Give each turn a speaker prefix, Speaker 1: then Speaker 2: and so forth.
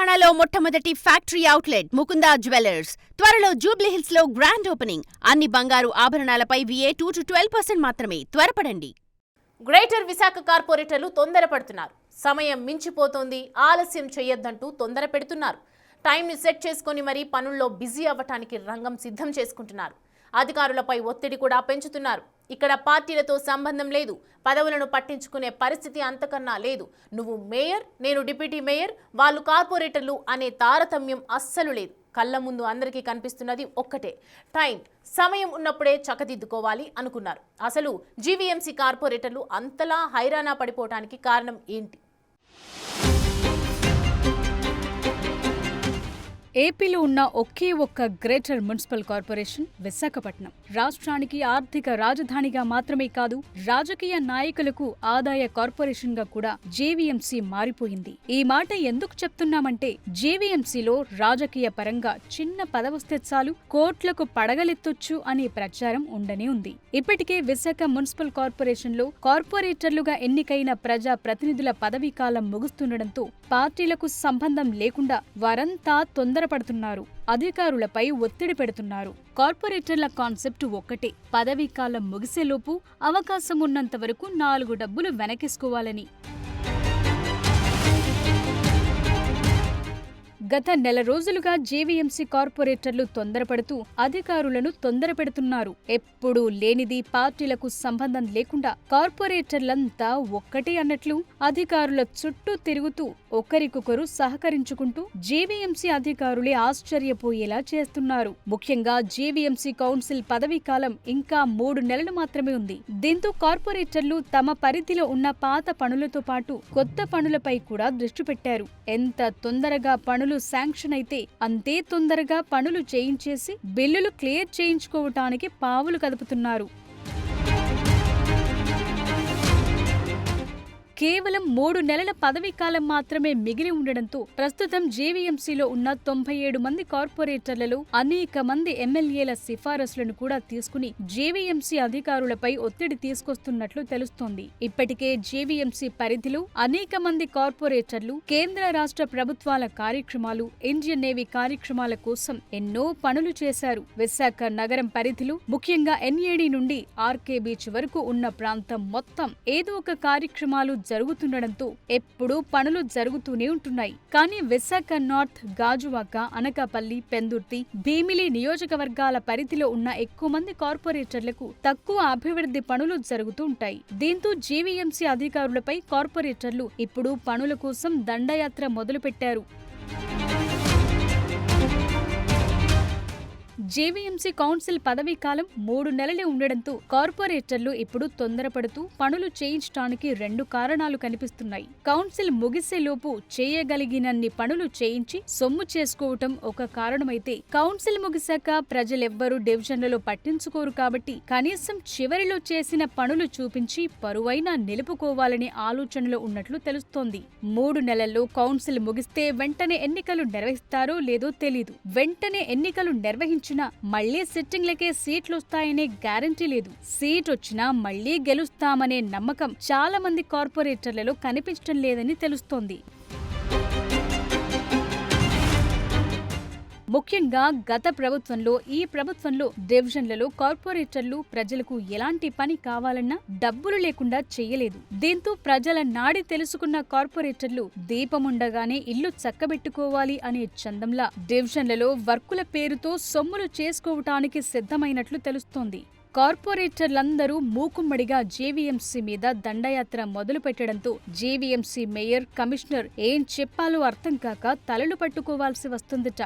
Speaker 1: తెలంగాణలో మొట్టమొదటి factory outlet Mukunda jewellers త్వరలో జూబ్లీహిల్స్ లో గ్రాండ్ ఓపెనింగ్. అన్ని బంగారు ఆభరణాలపై VA 2-12% మాత్రమే. త్వరపడండి.
Speaker 2: గ్రేటర్ విశాఖ కార్పొరేటర్లు తొందరపడుతున్నారు. సమయం మించిపోతోంది, ఆలస్యం చేయొద్దంటూ తొందర పెడుతున్నారు. టైంని సెట్ చేసుకుని మరీ పనుల్లో బిజీ అవ్వటానికి రంగం సిద్ధం చేసుకుంటున్నారు. అధికారులపై ఒత్తిడి కూడా పెంచుతున్నారు. ఇక్కడ పార్టీలతో సంబంధం లేదు, పదవులను పట్టించుకునే పరిస్థితి అంతకన్నా లేదు. నువ్వు మేయర్, నేను డిప్యూటీ మేయర్, వాళ్ళు కార్పొరేటర్లు అనే తారతమ్యం అస్సలు లేదు. కళ్ళ ముందు అందరికీ కనిపిస్తున్నది ఒక్కటే, టైం. సమయం ఉన్నప్పుడే చక్కదిద్దుకోవాలి అనుకున్నారు. అసలు జీవీఎంసీ కార్పొరేటర్లు అంతలా హైరానా పడిపోవటానికి కారణం ఏంటి?
Speaker 3: ఏపీలో ఉన్న ఒకే ఒక్క గ్రేటర్ మున్సిపల్ కార్పొరేషన్ విశాఖపట్నం. రాష్ట్రానికి ఆర్థిక రాజధానిగా మాత్రమే కాదు, రాజకీయ నాయకులకు ఆదాయ కార్పొరేషన్ గా కూడా జేవీఎంసీ మారిపోయింది. ఈ మాట ఎందుకు చెప్తున్నామంటే, జేవీఎంసీలో రాజకీయ పరంగా చిన్న పదవస్తే చాలు, కోట్లకు పడగలెత్తొచ్చు అనే ప్రచారం ఉండనే ఉంది. ఇప్పటికే విశాఖ మున్సిపల్ కార్పొరేషన్ లో కార్పొరేటర్లుగా ఎన్నికైన ప్రజా ప్రతినిధుల పదవీకాలం ముగుస్తుండటంతో పార్టీలకు సంబంధం లేకుండా వారంతా తొందరపడుతున్నారు. అధికారులపై ఒత్తిడి పెడుతున్నారు. కార్పొరేటర్ల కాన్సెప్ట్ ఒక్కటే, పదవీకాలం ముగిసేలోపు అవకాశం ఉన్నంత వరకు 4 డబ్బులు వెనకేసుకోవాలని. గత నెల రోజులుగా జేవీఎంసీ కార్పొరేటర్లు తొందరపడుతూ అధికారులను తొందరపెడుతున్నారు. ఎప్పుడూ లేనిది పార్టీలకు సంబంధం లేకుండా కార్పొరేటర్లంతా ఒక్కటే అన్నట్లు అధికారుల చుట్టూ తిరుగుతూ ఒకరికొకరు సహకరించుకుంటూ జేవీఎంసీ అధికారులే ఆశ్చర్యపోయేలా చేస్తున్నారు. ముఖ్యంగా జేవీఎంసీ కౌన్సిల్ పదవీకాలం ఇంకా 3 నెలలు మాత్రమే ఉంది. దీంతో కార్పొరేటర్లు తమ పరిధిలో ఉన్న పాత పనులతో పాటు కొత్త పనులపై కూడా దృష్టి పెట్టారు. ఎంత తొందరగా పనులు శాంక్షన్ అయితే అంతే తొందరగా పనులు చేయించేసి బిల్లులు క్లియర్ చేయించుకోవటానికి పావులు కదుపుతున్నారు. కేవలం 3 నెలల పదవీకాలం మాత్రమే మిగిలి ఉండడంతో ప్రస్తుతం జేవీఎంసీలో ఉన్న 97 మంది కార్పొరేటర్లలో అనేక మంది ఎమ్మెల్యేల సిఫారసులను కూడా తీసుకుని జేవీఎంసీ అధికారులపై ఒత్తిడి తీసుకొస్తున్నట్లు తెలుస్తోంది. ఇప్పటికే జేవీఎంసీ పరిధిలో అనేక మంది కార్పొరేటర్లు కేంద్ర రాష్ట్ర ప్రభుత్వాల కార్యక్రమాలు, ఇండియన్ నేవీ కార్యక్రమాల కోసం ఎన్నో పనులు చేశారు. విశాఖ నగరం పరిధిలో ముఖ్యంగా NAD నుండి RK బీచ్ వరకు ఉన్న ప్రాంతం మొత్తం ఏదో ఒక కార్యక్రమాలు జరుగుతుండడంతో ఎప్పుడూ పనులు జరుగుతూనే ఉంటున్నాయి. కానీ విశాఖ నార్త్, గాజువాక, అనకాపల్లి, పెందుర్తి, భీమిలి నియోజకవర్గాల పరిధిలో ఉన్న ఎక్కువ మంది కార్పొరేటర్లకు తక్కువ అభివృద్ధి పనులు జరుగుతూ ఉంటాయి. దీంతో జేవీఎంసీ అధికారులపై కార్పొరేటర్లు ఇప్పుడు పనుల కోసం దండయాత్ర మొదలుపెట్టారు. జేవీఎంసీ కౌన్సిల్ పదవీకాలం 3 నెలలే ఉండడంతో కార్పొరేటర్లు ఇప్పుడు తొందరపడుతూ పనులు చేయించడానికి 2 కారణాలు కనిపిస్తున్నాయి. కౌన్సిల్ ముగిసేలోపు చేయగలిగినన్ని పనులు చేయించి సొమ్ము చేసుకోవటం ఒక కారణమైతే, కౌన్సిల్ ముగిశాక ప్రజలెవ్వరూ డివిజన్లలో పట్టించుకోరు కాబట్టి కనీసం చివరిలో చేసిన పనులు చూపించి పరువైనా నిలుపుకోవాలనే ఆలోచనలో ఉన్నట్లు తెలుస్తోంది. 3 నెలల్లో కౌన్సిల్ ముగిస్తే వెంటనే ఎన్నికలు నిర్వహిస్తారో లేదో తెలీదు. వెంటనే ఎన్నికలు నిర్వహించిన మళ్లీ సిట్టింగ్లకే సీట్లొస్తాయనే గ్యారంటీ లేదు. సీట్ వచ్చినా మళ్లీ గెలుస్తామనే నమ్మకం చాలా మంది కార్పొరేటర్లలో కనిపించడం లేదని తెలుస్తోంది. ముఖ్యంగా గత ప్రభుత్వంలో, ఈ ప్రభుత్వంలో డివిజన్లలో కార్పొరేటర్లు ప్రజలకు ఎలాంటి పని కావాలన్నా డబ్బులు లేకుండా చెయ్యలేదు. దీంతో ప్రజల నాడి తెలుసుకున్న కార్పొరేటర్లు దీపముండగానే ఇల్లు చక్కబెట్టుకోవాలి అనే చందంలా డివిజన్లలో వర్కుల పేరుతో సొమ్ములు చేసుకోవటానికి సిద్ధమైనట్లు తెలుస్తోంది. కార్పొరేటర్లందరూ మూకుమ్మడిగా జేవీఎంసీ మీద దండయాత్ర మొదలు పెట్టడంతో జేవీఎంసీ మేయర్, కమిషనర్ ఏం చెప్పాలో అర్థం కాక తలలు పట్టుకోవాల్సి వస్తుందట.